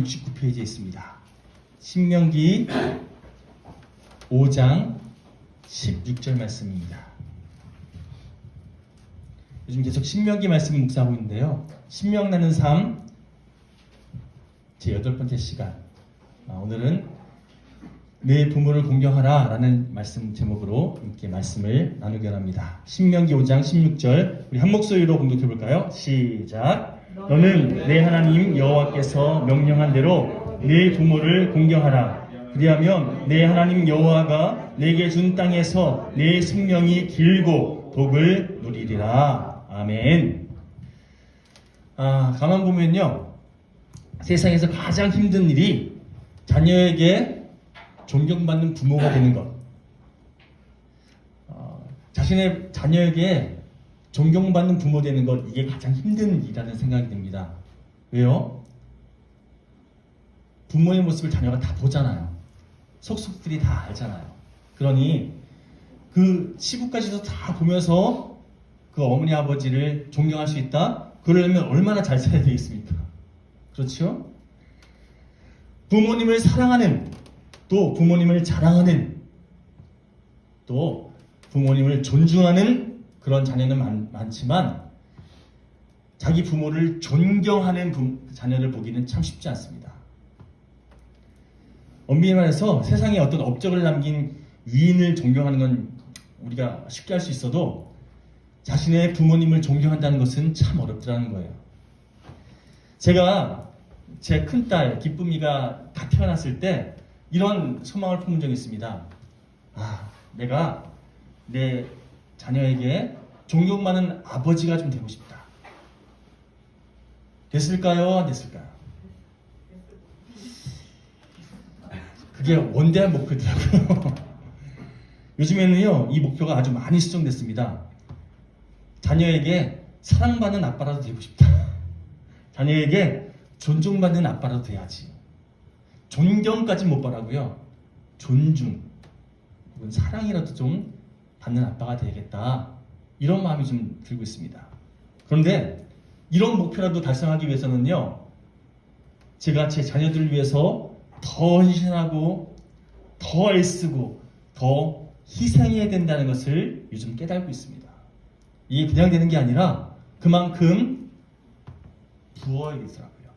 69페이지에 있습니다. 신명기 5장 16절 말씀입니다. 요즘 계속 신명기 말씀을 묵상하고 있는데요. 신명나는 삶 제 8번째 시간. 오늘은 내 부모를 공경하라 라는 말씀 제목으로 함께 말씀을 나누게 합니다. 신명기 5장 16절 우리 한 목소리로 공독해 볼까요? 시작. 너는 내 하나님 여호와께서 명령한 대로 내 부모를 공경하라. 그리하면 내 하나님 여호와가 내게 준 땅에서 내 생명이 길고 복을 누리리라. 아멘. 가만 보면요, 세상에서 가장 힘든 일이 자녀에게 존경받는 부모가 되는 것. 자신의 자녀에게 존경받는 부모 되는 것, 이게 가장 힘든 일이라는 생각이 듭니다. 왜요? 부모의 모습을 자녀가 다 보잖아요. 속속들이 다 알잖아요. 그러니 그 시부까지도 다 보면서 그 어머니 아버지를 존경할 수 있다? 그러려면 얼마나 잘 살아야 되겠습니까? 그렇죠? 부모님을 사랑하는, 또 부모님을 자랑하는, 또 부모님을 존중하는 그런 자녀는 많지만 자기 부모를 존경하는 자녀를 보기는 참 쉽지 않습니다. 엄밀히 말해서 세상에 어떤 업적을 남긴 위인을 존경하는 건 우리가 쉽게 할 수 있어도 자신의 부모님을 존경한다는 것은 참 어렵더라는 거예요. 제가 제 큰딸 기쁨이가 다 태어났을 때 이런 소망을 품은 적이 있습니다. 내가 내 자녀에게 존경받는 아버지가 좀 되고 싶다. 됐을까요? 안 됐을까요? 그게 원대한 목표더라고요. 요즘에는요, 이 목표가 아주 많이 수정됐습니다. 자녀에게 사랑받는 아빠라도 되고 싶다. 자녀에게 존중받는 아빠라도 돼야지. 존경까지 못 바라고요. 존중 혹은 사랑이라도 좀 받는 아빠가 되겠다. 이런 마음이 좀 들고 있습니다. 그런데 이런 목표라도 달성하기 위해서는요, 제가 제 자녀들을 위해서 더 헌신하고 더 애쓰고 더 희생해야 된다는 것을 요즘 깨닫고 있습니다. 이게 그냥 되는 게 아니라 그만큼 부어야겠더라고요.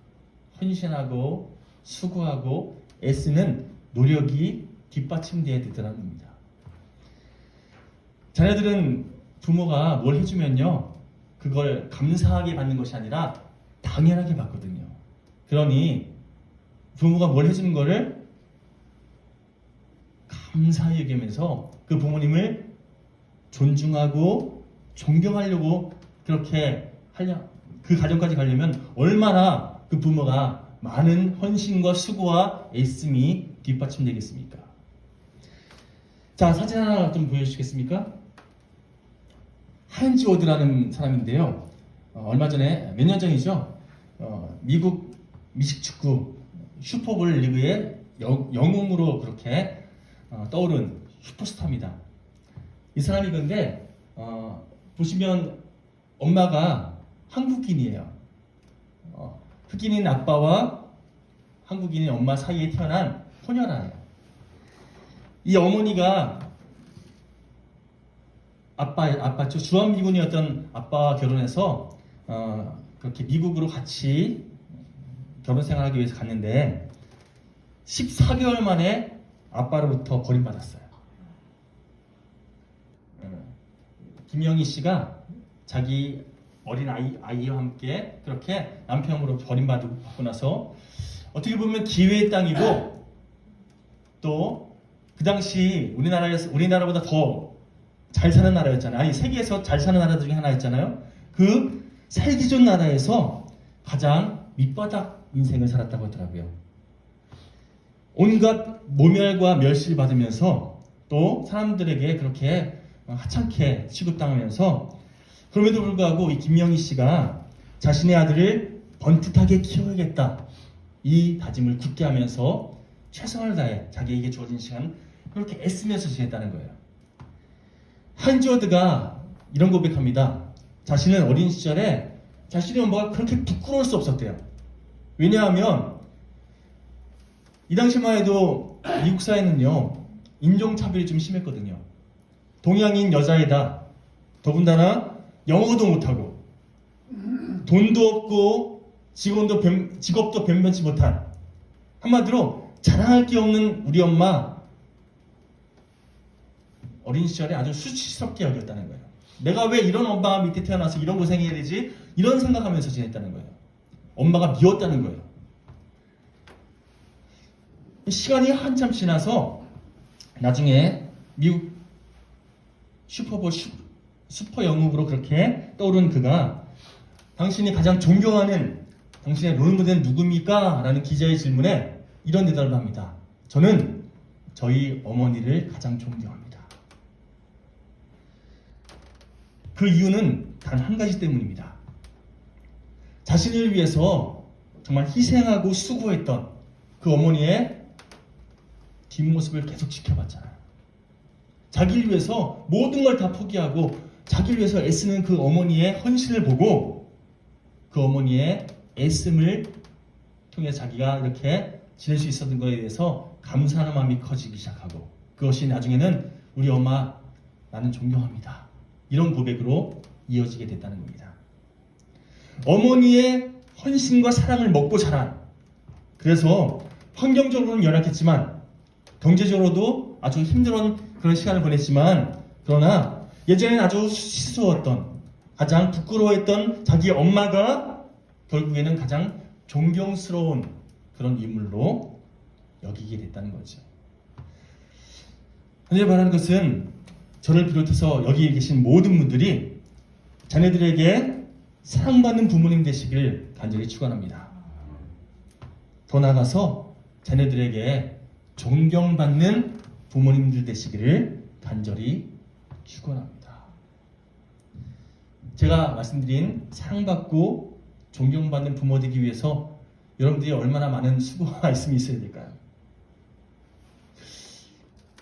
헌신하고 수고하고 애쓰는 노력이 뒷받침돼야 되더라는 겁니다. 자녀들은 부모가 뭘 해주면요, 그걸 감사하게 받는 것이 아니라 당연하게 받거든요. 그러니 부모가 뭘 해주는 거를 감사히 여기면서 그 부모님을 존중하고 존경하려고 그렇게 그 가정까지 가려면 얼마나 그 부모가 많은 헌신과 수고와 애씀이 뒷받침되겠습니까? 자, 사진 하나 좀 보여주시겠습니까? 하인즈 워드라는 사람인데요. 얼마 전에, 몇 년 전이죠. 미국 미식축구 슈퍼볼 리그의 영웅으로 그렇게 떠오른 슈퍼스타입니다. 이 사람이 근데 보시면 엄마가 한국인이에요. 흑인인 아빠와 한국인인 엄마 사이에 태어난 혼혈아예요. 이 어머니가 아빠죠. 주한미군이었던 아빠와 결혼해서 그렇게 미국으로 같이 결혼 생활하기 위해서 갔는데 14개월 만에 아빠로부터 버림받았어요. 김영희 씨가 자기 어린 아이와 함께 그렇게 남편으로 버림받고 나서 어떻게 보면 기회의 땅이고, 또 그 당시 우리나라보다 더 잘 사는 나라였잖아요. 아니, 세계에서 잘 사는 나라 중에 하나였잖아요. 그 살기 좋은 나라에서 가장 밑바닥 인생을 살았다고 하더라고요. 온갖 모멸과 멸시를 받으면서 또 사람들에게 그렇게 하찮게 취급당하면서, 그럼에도 불구하고 이 김영희 씨가 자신의 아들을 번듯하게 키워야겠다, 이 다짐을 굳게 하면서 최선을 다해 자기에게 주어진 시간 그렇게 애쓰면서 지냈다는 거예요. 하인즈 워드가 이런 고백합니다. 자신은 어린 시절에 자신의 엄마가 그렇게 부끄러울 수 없었대요. 왜냐하면 이 당시만 해도 미국 사회는요, 인종차별이 좀 심했거든요. 동양인 여자애다. 더군다나 영어도 못하고 돈도 없고 직업도 변변치 못한, 한마디로 자랑할 게 없는 우리 엄마, 어린 시절에 아주 수치스럽게 여겼다는 거예요. 내가 왜 이런 엄마 밑에 태어나서 이런 고생해야 되지? 이런 생각하면서 지냈다는 거예요. 엄마가 미웠다는 거예요. 시간이 한참 지나서 나중에 미국 슈퍼볼 슈퍼 영웅으로 그렇게 떠오른 그가 당신이 가장 존경하는 당신의 롤모델은 누굽니까? 라는 기자의 질문에 이런 대답을 합니다. 저는 저희 어머니를 가장 존경합니다. 그 이유는 단 한 가지 때문입니다. 자신을 위해서 정말 희생하고 수고했던 그 어머니의 뒷모습을 계속 지켜봤잖아요. 자기를 위해서 모든 걸 다 포기하고 자기를 위해서 애쓰는 그 어머니의 헌신을 보고 그 어머니의 애씀을 통해 자기가 이렇게 지낼 수 있었던 것에 대해서 감사하는 마음이 커지기 시작하고, 그것이 나중에는 우리 엄마 나는 존경합니다, 이런 고백으로 이어지게 됐다는 겁니다. 어머니의 헌신과 사랑을 먹고 자란, 그래서 환경적으로는 열악했지만 경제적으로도 아주 힘들은 그런 시간을 보냈지만, 그러나 예전에는 아주 수치스러웠던, 가장 부끄러워했던 자기 엄마가 결국에는 가장 존경스러운 그런 인물로 여기게 됐다는 거죠. 오늘 말하는 것은 저를 비롯해서 여기 계신 모든 분들이 자녀들에게 사랑받는 부모님 되시길 간절히 축원합니다. 더 나아가서 자녀들에게 존경받는 부모님들 되시기를 간절히 축원합니다. 제가 말씀드린 사랑받고 존경받는 부모 되기 위해서 여러분들이 얼마나 많은 수고가 있음이 있어야 될까요?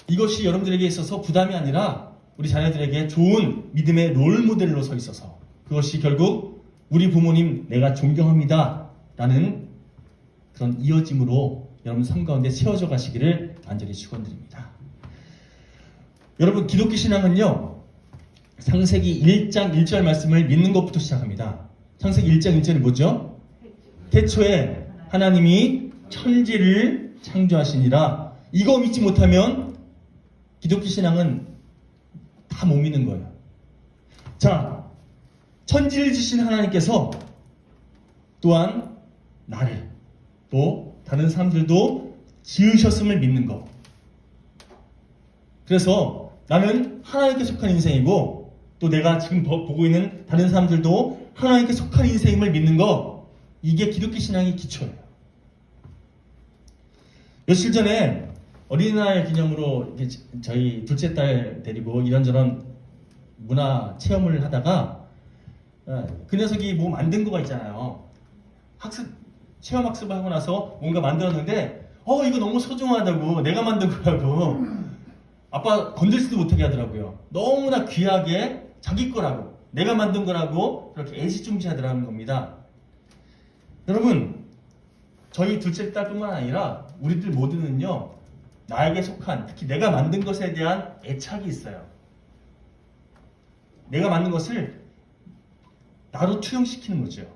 이것이 여러분들에게 있어서 부담이 아니라 우리 자녀들에게 좋은 믿음의 롤모델로 서 있어서, 그것이 결국 우리 부모님 내가 존경합니다 라는 그런 이어짐으로 여러분 삶 가운데 세워져 가시기를 간절히 축원드립니다. 여러분, 기독교 신앙은요, 창세기 1장 1절 말씀을 믿는 것부터 시작합니다. 창세기 1장 1절이 뭐죠? 태초에 하나님이 천지를 창조하시니라. 이거 믿지 못하면 기독교 신앙은 다 못 믿는 거예요. 자, 천지를 지신 하나님께서 또한 나를, 또 다른 사람들도 지으셨음을 믿는 거. 그래서 나는 하나님께 속한 인생이고, 또 내가 지금 보고 있는 다른 사람들도 하나님께 속한 인생임을 믿는 거, 이게 기독교 신앙의 기초예요. 며칠 전에 어린이날 기념으로 저희 둘째 딸 데리고 이런저런 문화 체험을 하다가 그 녀석이 뭐 만든 거가 있잖아요. 체험 학습을 하고 나서 뭔가 만들었는데 이거 너무 소중하다고, 내가 만든 거라고 아빠 건들지도 못하게 하더라고요. 너무나 귀하게 자기 거라고, 내가 만든 거라고 그렇게 애지중지하더라는 겁니다. 여러분, 저희 둘째 딸뿐만 아니라 우리들 모두는요, 나에게 속한, 특히 내가 만든 것에 대한 애착이 있어요. 내가 만든 것을 나로 투영시키는 거죠.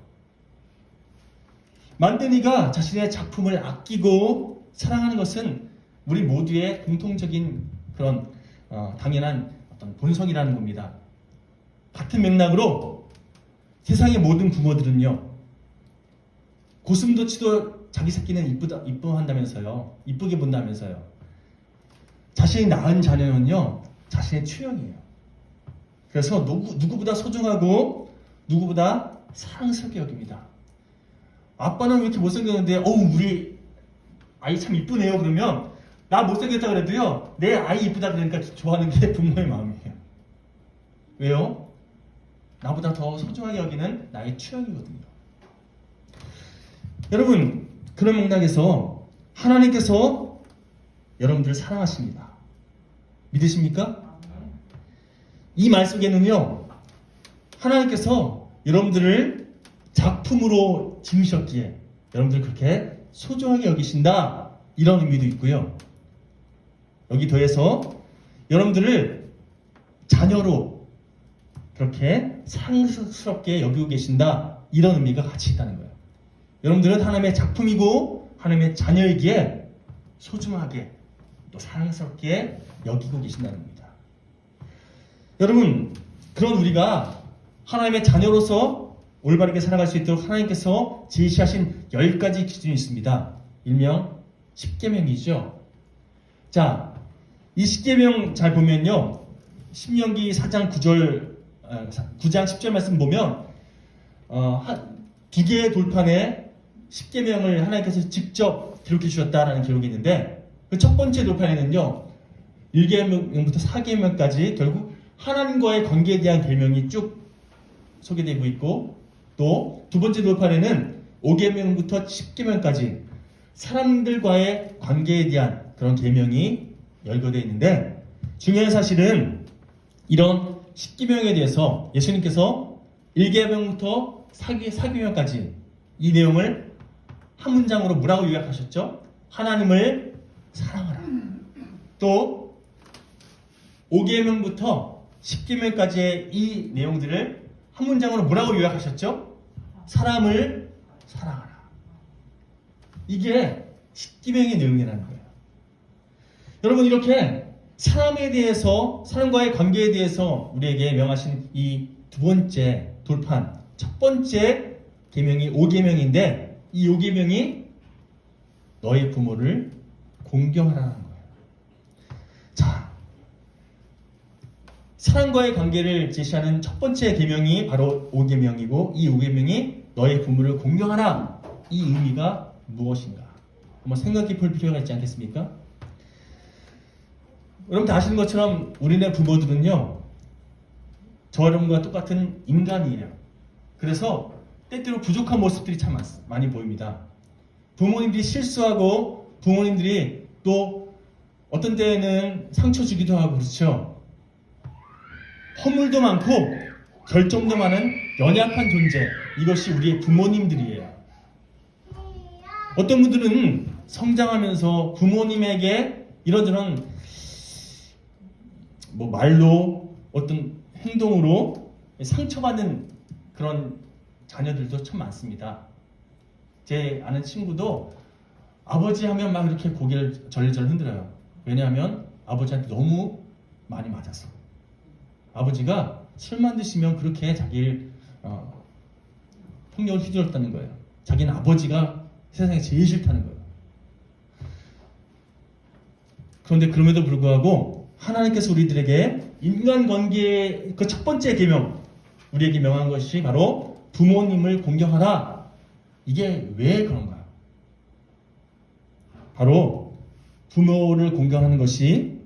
만든 이가 자신의 작품을 아끼고 사랑하는 것은 우리 모두의 공통적인 그런 당연한 어떤 본성이라는 겁니다. 같은 맥락으로 세상의 모든 부모들은요, 고슴도치도 자기 새끼는 이뻐한다면서요, 이쁘게 본다면서요. 자신이 낳은 자녀는요, 자신의 취향이에요. 그래서 누구보다 소중하고 누구보다 사랑스럽게 여깁니다. 아빠는 왜 이렇게 못생겼는데 우리 아이 참 이쁘네요. 그러면 나 못생겼다 그래도요, 내 아이 이쁘다 그러니까 좋아하는 게 부모의 마음이에요. 왜요? 나보다 더 소중하게 여기는 나의 취향이거든요. 여러분, 그런 맥락에서 하나님께서 여러분들을 사랑하십니다. 믿으십니까? 이 말 속에는요, 하나님께서 여러분들을 작품으로 지으셨기에 여러분들 그렇게 소중하게 여기신다 이런 의미도 있고요. 여기 더해서 여러분들을 자녀로 그렇게 사랑스럽게 여기고 계신다, 이런 의미가 같이 있다는 거예요. 여러분들은 하나님의 작품이고 하나님의 자녀이기에 소중하게 또 사랑스럽게 여기고 계신다는 겁니다. 여러분, 그런 우리가 하나님의 자녀로서 올바르게 살아갈 수 있도록 하나님께서 제시하신 10가지 기준이 있습니다. 일명 10계명이죠. 자, 이 10계명 잘 보면요, 신명기 4장 9장 10절 말씀 보면 두 개의 돌판에 10계명을 하나님께서 직접 기록해 주셨다라는 기록이 있는데, 그 첫 번째 돌판에는요 1계명부터 4계명까지 결국 하나님과의 관계에 대한 계명이 쭉 소개되고 있고, 또 두 번째 돌판에는 5계명부터 10계명까지 사람들과의 관계에 대한 그런 계명이 열거되어 있는데, 중요한 사실은 이런 10계명에 대해서 예수님께서 1계명부터 4계명까지 이 내용을 한 문장으로 뭐라고 요약하셨죠? 하나님을 사랑하라. 또 5계명부터 10계명까지의 이 내용들을 한 문장으로 뭐라고 요약하셨죠? 사람을 사랑하라. 이게 10계명의 내용이라는 거예요. 여러분, 이렇게 사람에 대해서, 사람과의 관계에 대해서 우리에게 명하신 이 두 번째 돌판, 첫 번째 계명이 5계명인데, 이 5계명이 너의 부모를 공경하라는 거예요. 자, 사람과의 관계를 제시하는 첫 번째 계명이 바로 5계명이고, 이 5계명이 너의 부모를 공경하라, 이 의미가 무엇인가 한번 생각해 볼 필요가 있지 않겠습니까? 여러분 다 아시는 것처럼 우리네 부모들은요, 저와 여러분과 똑같은 인간이에요. 그래서 때때로 부족한 모습들이 참 많이 보입니다. 부모님들이 실수하고, 부모님들이 또 어떤 때에는 상처 주기도 하고, 그렇죠? 허물도 많고 결점도 많은 연약한 존재, 이것이 우리의 부모님들이에요. 어떤 분들은 성장하면서 부모님에게 이런저런 말로, 어떤 행동으로 상처받는 그런 자녀들도 참 많습니다. 제 아는 친구도 아버지 하면 막 이렇게 고개를 절레절레 흔들어요. 왜냐하면 아버지한테 너무 많이 맞아서. 아버지가 술만 드시면 그렇게 자기를 폭력을 휘둘렀다는 거예요. 자기는 아버지가 세상에 제일 싫다는 거예요. 그런데 그럼에도 불구하고 하나님께서 우리들에게 인간관계의 그 첫 번째 계명, 우리에게 명한 것이 바로 부모님을 공경하라. 이게 왜 그런가요? 바로 부모를 공경하는 것이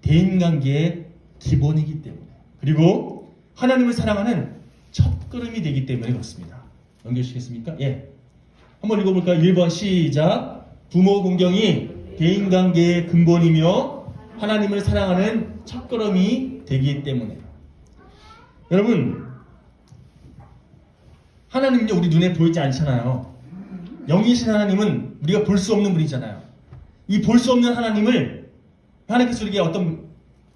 대인관계의 기본이기 때문에, 그리고 하나님을 사랑하는 첫걸음이 되기 때문에 그렇습니다. 넘겨주시겠습니까? 예. 한번 읽어볼까요? 1번 시작. 부모 공경이 대인관계의 근본이며 하나님을 사랑하는 첫걸음이 되기 때문에. 여러분, 하나님은요, 우리 눈에 보이지 않잖아요. 영이신 하나님은 우리가 볼 수 없는 분이잖아요. 이 볼 수 없는 하나님을, 하나님께서 우리에게 어떤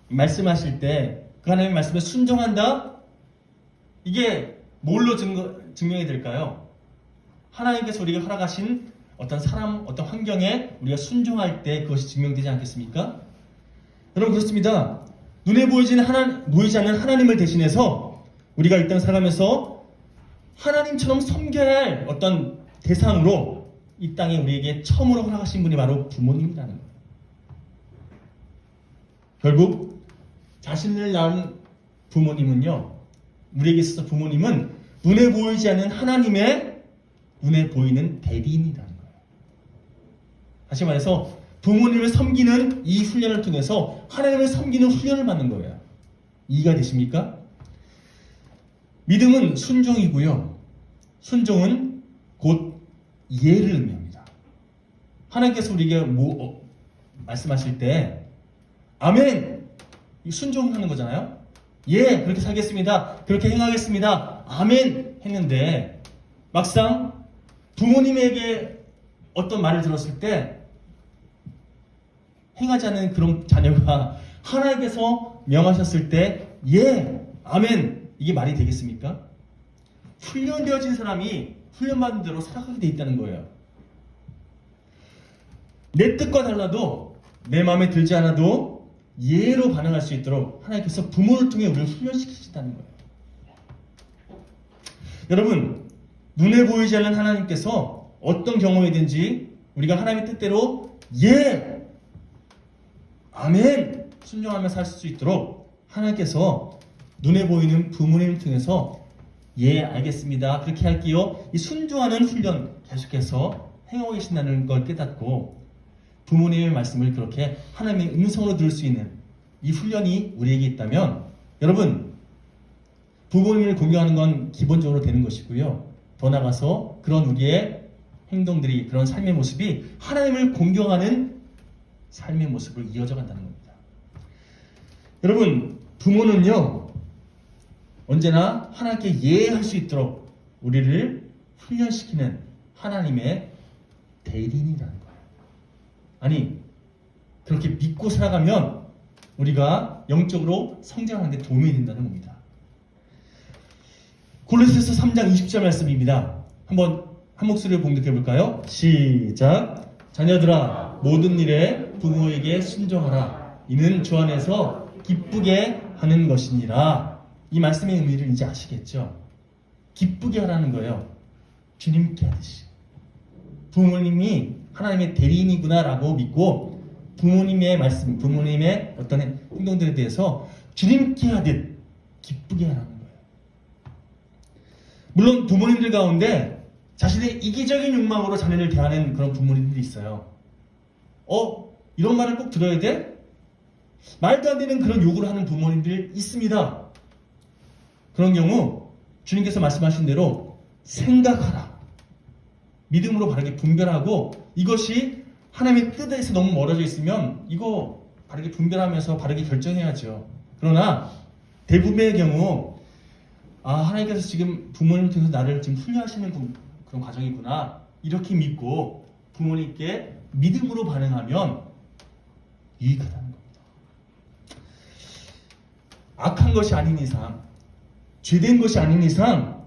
말씀하실 때 그 하나님의 말씀에 순종한다? 이게 뭘로 증명이 될까요? 하나님께서 우리에게 허락하신 어떤 사람, 어떤 환경에 우리가 순종할 때 그것이 증명되지 않겠습니까? 여러분, 그렇습니다. 눈에 보이지 않는 하나님을 대신해서 우리가 이 땅 살아가면서 하나님처럼 섬겨야 할 어떤 대상으로 이 땅에 우리에게 처음으로 허락하신 분이 바로 부모님이라는 거예요. 결국 자신을 낳은 부모님은요, 우리에게 있어서 부모님은 눈에 보이지 않는 하나님의 눈에 보이는 대리인이라는 거예요. 다시 말해서 부모님을 섬기는 이 훈련을 통해서 하나님을 섬기는 훈련을 받는 거예요. 이해가 되십니까? 믿음은 순종이고요. 순종은 곧 이해를 의미합니다. 하나님께서 우리에게 말씀하실 때 아멘! 순종하는 거잖아요. 예, 그렇게 살겠습니다. 그렇게 행하겠습니다. 아멘! 했는데 막상 부모님에게 어떤 말을 들었을 때 행하지 않는 그런 자녀가 하나님께서 명하셨을 때 예, 아멘 이게 말이 되겠습니까? 훈련되어진 사람이 훈련받은 대로 살아가게 돼 있다는 거예요. 내 뜻과 달라도 내 마음에 들지 않아도 예로 반응할 수 있도록 하나님께서 부모를 통해 우리를 훈련시키신다는 거예요. 여러분, 눈에 보이지 않는 하나님께서 어떤 경험이든지 우리가 하나님의 뜻대로 예, 아멘 순종하며 살 수 있도록 하나님께서 눈에 보이는 부모님을 통해서 예, 알겠습니다. 그렇게 할게요. 이 순종하는 훈련 계속해서 행하고 계신다는 걸 깨닫고 부모님의 말씀을 그렇게 하나님의 음성으로 들을 수 있는 이 훈련이 우리에게 있다면 여러분, 부모님을 공경하는 건 기본적으로 되는 것이고요. 더 나아가서 그런 우리의 행동들이, 그런 삶의 모습이 하나님을 공경하는 삶의 모습으로 이어져 간다는 겁니다. 여러분, 부모는요, 언제나 하나님께 예할 수 있도록 우리를 훈련시키는 하나님의 대리인이라는 거예요. 아니, 그렇게 믿고 살아가면 우리가 영적으로 성장하는 데 도움이 된다는 겁니다. 골로새서 3장 20절 말씀입니다. 한번 한 목소리로 봉독해 볼까요? 시작. 자녀들아, 모든 일에 부모에게 순종하라. 이는 주 안에서 기쁘게 하는 것이니라. 이 말씀의 의미를 이제 아시겠죠? 기쁘게 하라는 거예요. 주님께 하듯이. 부모님이 하나님의 대리인이구나라고 믿고 부모님의 말씀, 부모님의 어떤 행동들에 대해서 주님께 하듯 기쁘게 하라는 거예요. 물론 부모님들 가운데 자신의 이기적인 욕망으로 자녀를 대하는 그런 부모님들이 있어요. 이런 말을 꼭 들어야 돼? 말도 안 되는 그런 요구를 하는 부모님들 있습니다. 그런 경우 주님께서 말씀하신 대로 생각하라. 믿음으로 바르게 분별하고 이것이 하나님의 뜻에서 너무 멀어져 있으면 이거 바르게 분별하면서 바르게 결정해야죠. 그러나 대부분의 경우 하나님께서 지금 부모님을 통해서 나를 지금 훈련하시는 그런 과정이구나 이렇게 믿고 부모님께 믿음으로 반응하면 유익하다는 겁니다. 악한 것이 아닌 이상, 죄된 것이 아닌 이상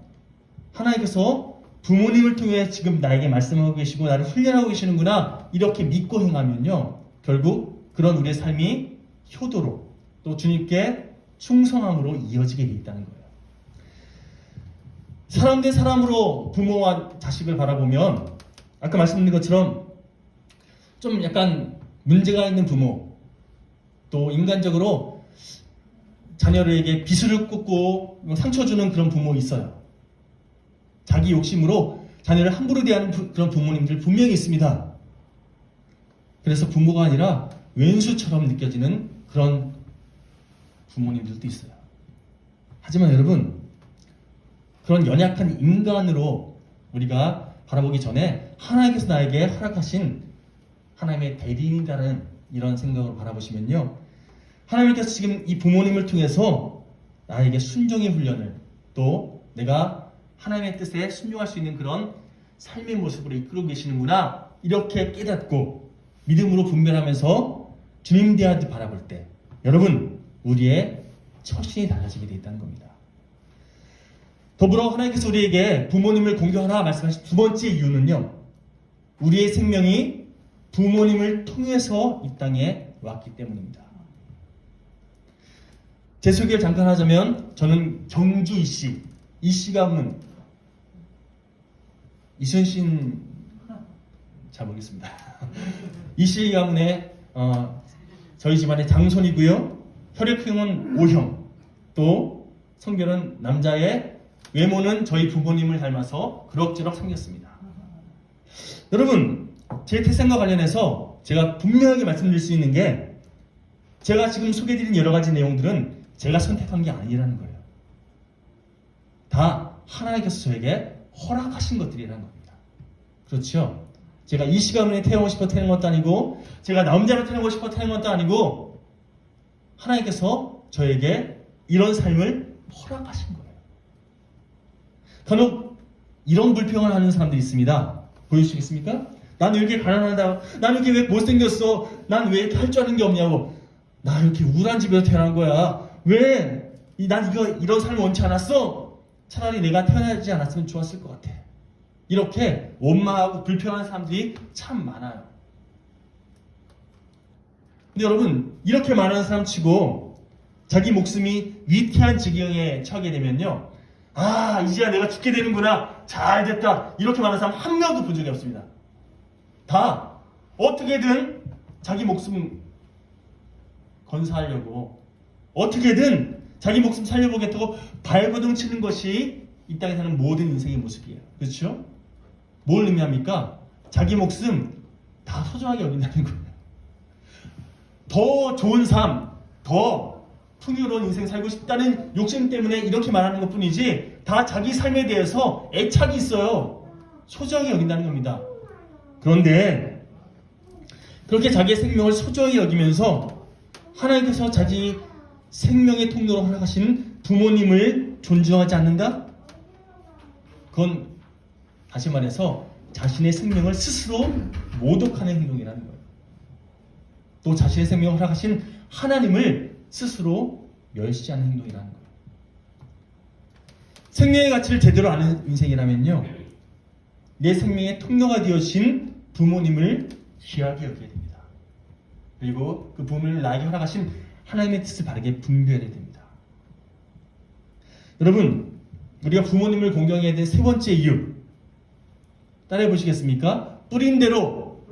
하나님께서 부모님을 통해 지금 나에게 말씀하고 계시고 나를 훈련하고 계시는구나 이렇게 믿고 행하면요 결국 그런 우리의 삶이 효도로 또 주님께 충성함으로 이어지게 돼 있다는 거예요. 사람 대 사람으로 부모와 자식을 바라보면 아까 말씀드린 것처럼 좀 약간 문제가 있는 부모, 또 인간적으로 자녀에게 비수를 꽂고 상처 주는 그런 부모 있어요. 자기 욕심으로 자녀를 함부로 대하는 그런 부모님들 분명히 있습니다. 그래서 부모가 아니라 왼수처럼 느껴지는 그런 부모님들도 있어요. 하지만 여러분, 그런 연약한 인간으로 우리가 바라보기 전에 하나님께서 나에게 허락하신 하나님의 대리인이라는 이런 생각으로 바라보시면요, 하나님께서 지금 이 부모님을 통해서 나에게 순종의 훈련을, 또 내가 하나님의 뜻에 순종할 수 있는 그런 삶의 모습으로 이끌고 계시는구나 이렇게 깨닫고 믿음으로 분별하면서 주님 대하듯 바라볼 때 여러분, 우리의 처신이 달라지게 되어 있다는 겁니다. 더불어 하나님께서 우리에게 부모님을 공경하라 말씀하신 두 번째 이유는요, 우리의 생명이 부모님을 통해서 이 땅에 왔기 때문입니다. 제 소개를 잠깐 하자면 저는 경주 이씨 가문, 이순신 잘 모르겠습니다. 이씨 가문의 저희 집안의 장손이고요. 혈액형은 O형, 또 성별은 남자의, 외모는 저희 부모님을 닮아서 그럭저럭 생겼습니다. 여러분, 제 태생과 관련해서 제가 분명하게 말씀드릴 수 있는 게 제가 지금 소개해드린 여러 가지 내용들은 제가 선택한 게 아니라는 거예요. 다 하나님께서 저에게 허락하신 것들이라는 겁니다. 그렇죠? 제가 이 시간에 태어나고 싶어 태어난 것도 아니고 제가 남자로 태어나고 싶어 태어난 것도 아니고 하나님께서 저에게 이런 삶을 허락하신 거예요. 간혹 이런 불평을 하는 사람들이 있습니다. 보여주시겠습니까? 난 왜 이렇게 가난하다. 난 이렇게 왜 못생겼어. 난 왜 이렇게 할 줄 아는 게 없냐고. 나 이렇게 우울한 집에서 태어난 거야. 왜? 난 이런 삶을 원치 않았어. 차라리 내가 태어나지 않았으면 좋았을 것 같아. 이렇게 원망하고 불평하는 사람들이 참 많아요. 근데 여러분, 이렇게 말하는 사람 치고 자기 목숨이 위태한 지경에 처하게 되면요, 아, 이제야 내가 죽게 되는구나. 잘 됐다. 이렇게 말하는 사람 한 명도 본 적이 없습니다. 다 어떻게든 자기 목숨 건사하려고, 어떻게든 자기 목숨 살려보겠다고 발버둥 치는 것이 이 땅에 사는 모든 인생의 모습이에요. 그렇죠? 뭘 의미합니까? 자기 목숨 다 소중하게 여긴다는 거예요. 더 좋은 삶, 더 풍요로운 인생 살고 싶다는 욕심 때문에 이렇게 말하는 것 뿐이지, 다 자기 삶에 대해서 애착이 있어요. 소중하게 여긴다는 겁니다. 그런데 그렇게 자기의 생명을 소중히 여기면서 하나님께서 자기 생명의 통로로 허락하신 부모님을 존중하지 않는다? 그건 다시 말해서 자신의 생명을 스스로 모독하는 행동이라는 거예요. 또 자신의 생명을 허락하신 하나님을 스스로 멸시하는 행동이라는 거예요. 생명의 가치를 제대로 아는 인생이라면요, 내 생명의 통로가 되어주신 부모님을 귀하게 여겨야 됩니다. 그리고 그 부모님을 나에게 허락하신 하나님의 뜻을 바르게 분별해야 됩니다. 여러분, 우리가 부모님을 공경해야 될 세 번째 이유 따라해 보시겠습니까? 뿌린 대로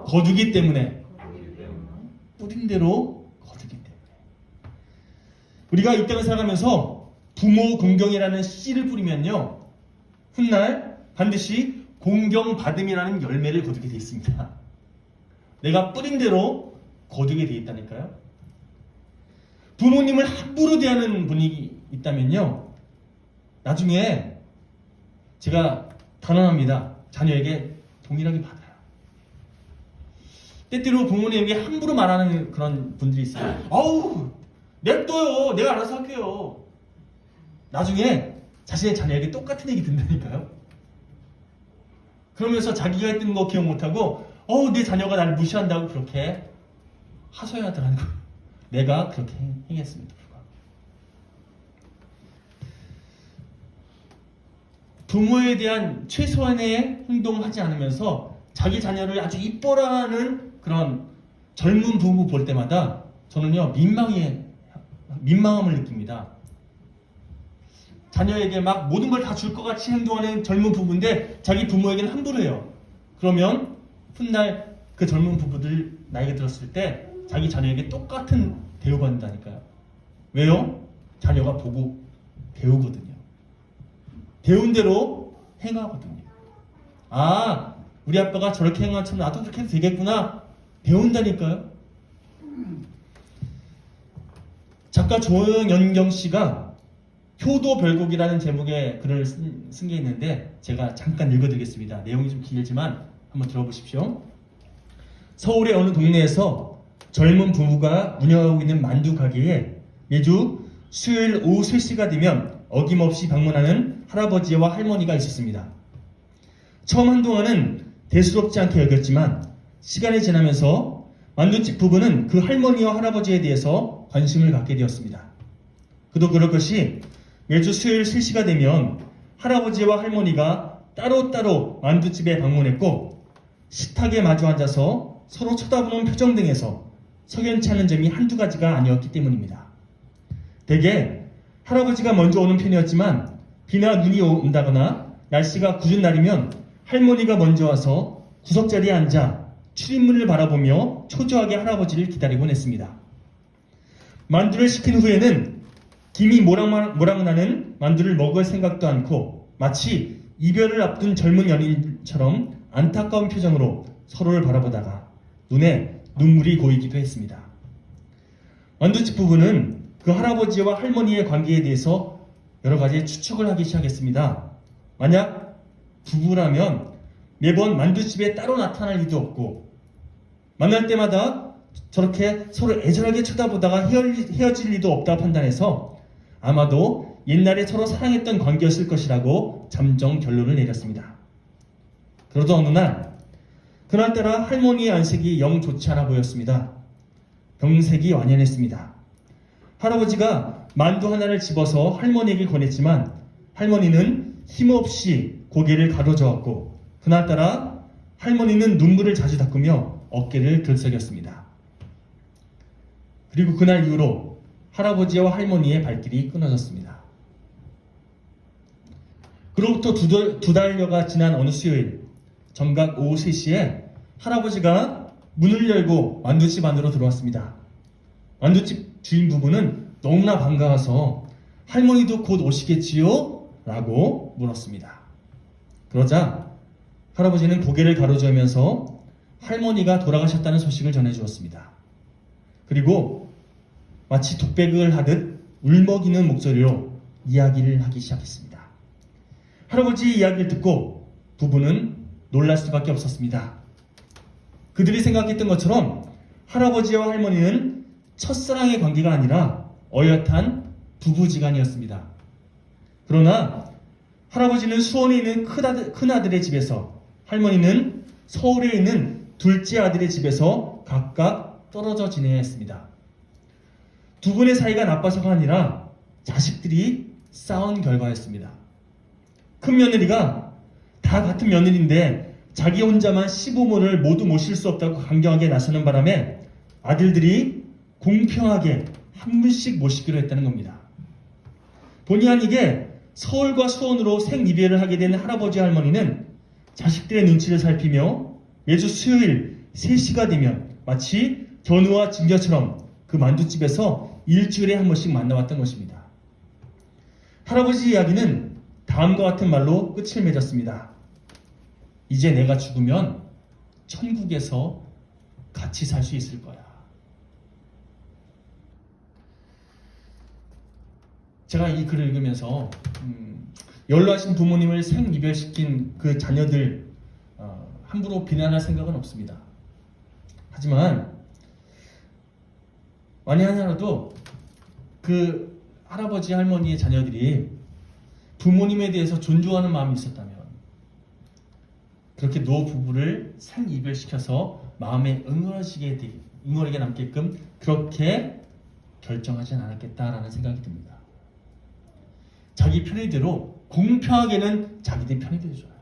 거두기 때문에. 뿌린 대로 거두기 때문에. 우리가 이 땅을 살아가면서 부모 공경이라는 씨를 뿌리면요, 훗날 반드시 공경받음이라는 열매를 거두게 되어 있습니다. 내가 뿌린 대로 거두게 되어 있다니까요. 부모님을 함부로 대하는 분이 있다면요, 나중에 제가 단언합니다. 자녀에게 동일하게 받아요. 때때로 부모님에게 함부로 말하는 그런 분들이 있어요. 아우, 냅둬요. 내가 알아서 할게요. 나중에 자신의 자녀에게 똑같은 얘기 듣는다니까요. 그러면서 자기가 했던 거 기억 못하고 내 자녀가 나를 무시한다고 그렇게 하소연하더라는 거예요. 내가 그렇게 행했습니다. 부모에 대한 최소한의 행동을 하지 않으면서 자기 자녀를 아주 이뻐라는 그런 젊은 부부 볼 때마다 저는요, 민망함을 느낍니다. 자녀에게 막 모든 걸 다 줄 것 같이 행동하는 젊은 부부인데 자기 부모에게는 함부로 해요. 그러면 훗날 그 젊은 부부들 나이가 들었을 때 자기 자녀에게 똑같은 대우받는다니까요. 왜요? 자녀가 보고 배우거든요. 배운 대로 행하거든요. 아, 우리 아빠가 저렇게 행한 것처럼 나도 그렇게 해도 되겠구나. 배운다니까요. 작가 조연경 씨가 효도별곡이라는 제목의 글을 쓴 게 있는데 제가 잠깐 읽어드리겠습니다. 내용이 좀 길지만 한번 들어보십시오. 서울의 어느 동네에서 젊은 부부가 운영하고 있는 만두 가게에 매주 수요일 오후 3시가 되면 어김없이 방문하는 할아버지와 할머니가 있었습니다. 처음 한동안은 대수롭지 않게 여겼지만 시간이 지나면서 만두집 부부는 그 할머니와 할아버지에 대해서 관심을 갖게 되었습니다. 그도 그럴 것이 매주 수요일 3시가 되면 할아버지와 할머니가 따로따로 만두집에 방문했고 식탁에 마주 앉아서 서로 쳐다보는 표정 등에서 석연치 않은 점이 한두 가지가 아니었기 때문입니다. 대개 할아버지가 먼저 오는 편이었지만 비나 눈이 온다거나 날씨가 궂은 날이면 할머니가 먼저 와서 구석자리에 앉아 출입문을 바라보며 초조하게 할아버지를 기다리곤 했습니다. 만두를 시킨 후에는 김이 모락나는 만두를 먹을 생각도 않고 마치 이별을 앞둔 젊은 연인처럼 안타까운 표정으로 서로를 바라보다가 눈에 눈물이 고이기도 했습니다. 만두집 부부는 그 할아버지와 할머니의 관계에 대해서 여러 가지 추측을 하기 시작했습니다. 만약 부부라면 매번 만두집에 따로 나타날 리도 없고 만날 때마다 저렇게 서로 애절하게 쳐다보다가 헤어질 리도 없다 판단해서 아마도 옛날에 서로 사랑했던 관계였을 것이라고 잠정 결론을 내렸습니다. 그러던 어느 날 그날따라 할머니의 안색이 영 좋지 않아 보였습니다. 병색이 완연했습니다. 할아버지가 만두 하나를 집어서 할머니에게 권했지만 할머니는 힘없이 고개를 가로저었고 그날따라 할머니는 눈물을 자주 닦으며 어깨를 들썩였습니다. 그리고 그날 이후로 할아버지와 할머니의 발길이 끊어졌습니다. 그로부터 두 달여가 지난 어느 수요일 정각 오후 3시에 할아버지가 문을 열고 만두집 안으로 들어왔습니다. 만두집 주인 부부는 너무나 반가워서 할머니도 곧 오시겠지요? 라고 물었습니다. 그러자 할아버지는 고개를 가로저으면서 할머니가 돌아가셨다는 소식을 전해주었습니다. 그리고 마치 독백을 하듯 울먹이는 목소리로 이야기를 하기 시작했습니다. 할아버지의 이야기를 듣고 부부는 놀랄 수밖에 없었습니다. 그들이 생각했던 것처럼 할아버지와 할머니는 첫사랑의 관계가 아니라 어엿한 부부지간이었습니다. 그러나 할아버지는 수원에 있는 큰아들의 집에서, 할머니는 서울에 있는 둘째 아들의 집에서 각각 떨어져 지내야 했습니다. 두 분의 사이가 나빠서가 아니라 자식들이 싸운 결과였습니다. 큰 며느리가 다 같은 며느리인데 자기 혼자만 시부모를 모두 모실 수 없다고 강경하게 나서는 바람에 아들들이 공평하게 한 분씩 모시기로 했다는 겁니다. 본의 아니게 서울과 수원으로 생이별을 하게 된 할아버지 할머니는 자식들의 눈치를 살피며 매주 수요일 3시가 되면 마치 견우와 진겨처럼 그 만두집에서 일주일에 한 번씩 만나왔던 것입니다. 할아버지 이야기는 다음과 같은 말로 끝을 맺었습니다. 이제 내가 죽으면 천국에서 같이 살 수 있을 거야. 제가 이 글을 읽으면서 연로하신 부모님을 생이별시킨 그 자녀들 함부로 비난할 생각은 없습니다. 하지만 만약 하나라도 그 할아버지 할머니의 자녀들이 부모님에 대해서 존중하는 마음이 있었다면 그렇게 노부부를 생이별시켜서 마음에 응어리게 남게끔 그렇게 결정하진 않았겠다라는 생각이 듭니다. 자기 편의대로 공평하게는 자기들 편의대로 줘요.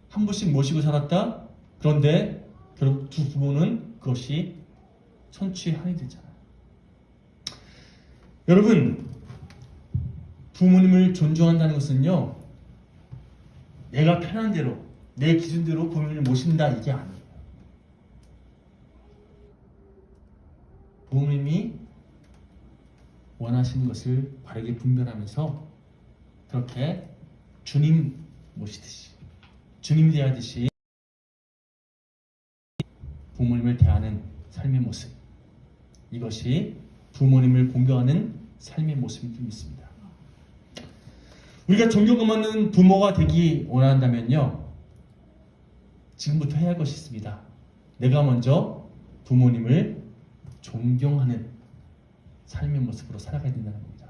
한 분씩 모시고 살았다. 그런데 결국 두 부모는 그것이 천추의 한이 되잖아요. 여러분, 부모님을 존중한다는 것은요, 내가 편한 대로 내 기준대로 부모님을 모신다 이게 아니에요. 부모님이 원하시는 것을 바르게 분별하면서 그렇게 주님 모시듯이, 주님 대하듯이 부모님을 대하는 삶의 모습, 이것이 부모님을 공경하는 삶의 모습인 줄 믿습니다. 우리가 존경받는 부모가 되기 원한다면요, 지금부터 해야 할 것이 있습니다. 내가 먼저 부모님을 존경하는 삶의 모습으로 살아가야 된다는 겁니다.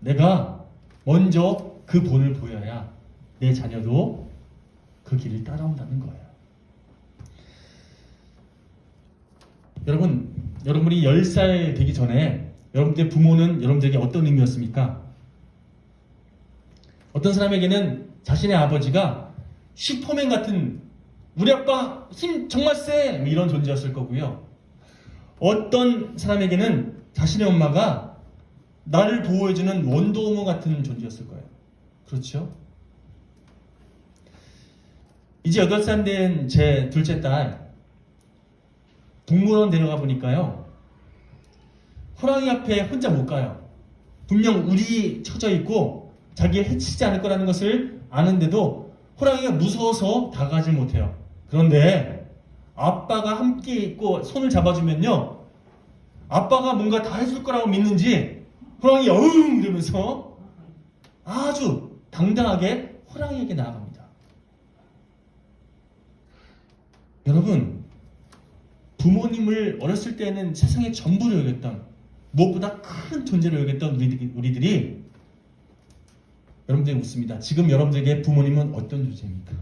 내가 먼저 그 본을 보여야 내 자녀도 그 길을 따라온다는 거예요. 여러분이 10살 되기 전에 여러분들의 부모는 여러분들에게 어떤 의미였습니까? 어떤 사람에게는 자신의 아버지가 슈퍼맨 같은, 우리 아빠 힘 정말 세, 이런 존재였을 거고요. 어떤 사람에게는 자신의 엄마가 나를 보호해주는 원더우먼 같은 존재였을 거예요. 그렇죠? 이제 8살 된 제 둘째 딸, 동물원 데려가 보니까요, 호랑이 앞에 혼자 못 가요. 분명 울이 쳐져 있고 자기를 해치지 않을 거라는 것을 아는데도 호랑이가 무서워서 다가가지 못해요. 그런데 아빠가 함께 있고 손을 잡아주면요, 아빠가 뭔가 다 해줄 거라고 믿는지 호랑이 어흥 이러면서 아주 당당하게 호랑이에게 나아갑니다. 여러분, 부모님을 어렸을 때는 세상의 전부로 여겼던, 무엇보다 큰 존재로 여겼던 우리들이 여러분들에게 묻습니다. 지금 여러분들에게 부모님은 어떤 존재입니까?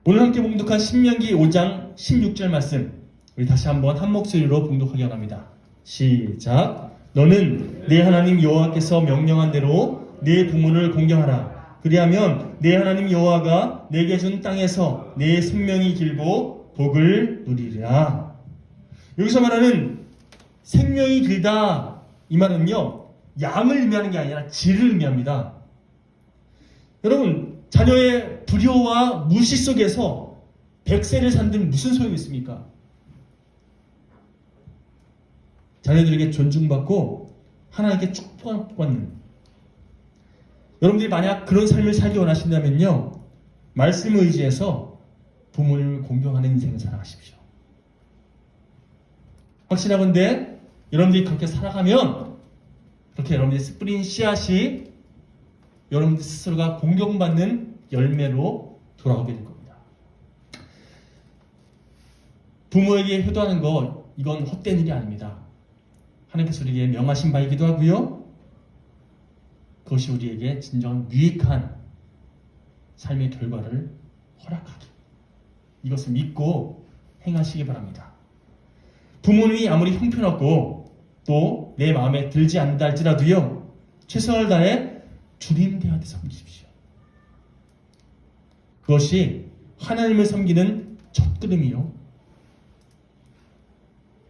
오늘 함께 봉독한 신명기 5장 16절 말씀, 우리 다시 한번 한 목소리로 봉독하기 원합니다. 시작. 너는 내 하나님 여호와께서 명령한 대로 내 부모를 공경하라. 그리하면 내 하나님 여호와가 내게 준 땅에서 내 생명이 길고 복을 누리리라. 여기서 말하는 생명이 길다, 이 말은요, 양을 의미하는 게 아니라 질을 의미합니다. 여러분, 자녀의 불효와 무시 속에서 100세를 산들 무슨 소용이 있습니까? 자녀들에게 존중받고 하나님께 축복받는, 여러분들이 만약 그런 삶을 살기 원하신다면요, 말씀을 의지해서 부모님을 공경하는 인생을 살아가십시오. 확실하건대 여러분들이 그렇게 살아가면, 그렇게 여러분들이 뿌린 씨앗이 여러분들 스스로가 공경받는 열매로 돌아오게 될 겁니다. 부모에게 효도하는 거, 이건 헛된 일이 아닙니다. 하나님께서 우리에게 명하신 바이기도 하고요, 그것이 우리에게 진정한 유익한 삶의 결과를 허락하기, 이것을 믿고 행하시기 바랍니다. 부모님이 아무리 형편없고 또 내 마음에 들지 않는다 할지라도요, 최선을 다해 주님 대하되 섬기십시오. 그것이 하나님을 섬기는 첫걸음이요,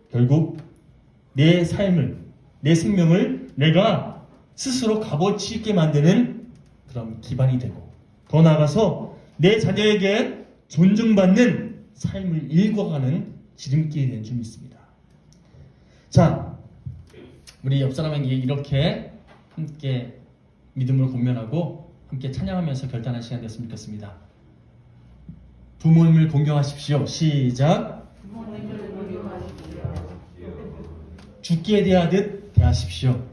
결국 내 삶을, 내 생명을 내가 스스로 값어치 있게 만드는 그런 기반이 되고, 더 나아가서 내 자녀에게 존중받는 삶을 일궈가는 지름길이 되는 줄 믿습니다. 자, 우리 옆 사람에게 이렇게 함께 믿음을 공면하고 함께 찬양하면서 결단한 시간 되었으면 좋겠습니다. 부모님을 공경하십시오. 시작. 부모님을 공경하십시오. 죽기에 대하듯 대하십시오.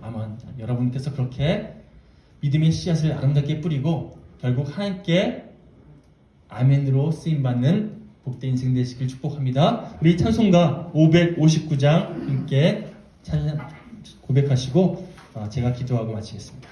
아멘. 여러분께서 그렇게 믿음의 씨앗을 아름답게 뿌리고 결국 하나님께 아멘으로 쓰임받는 복된 인생 되시길 축복합니다. 우리 찬송가 559장 함께 찬양 고백하시고 제가 기도하고 마치겠습니다.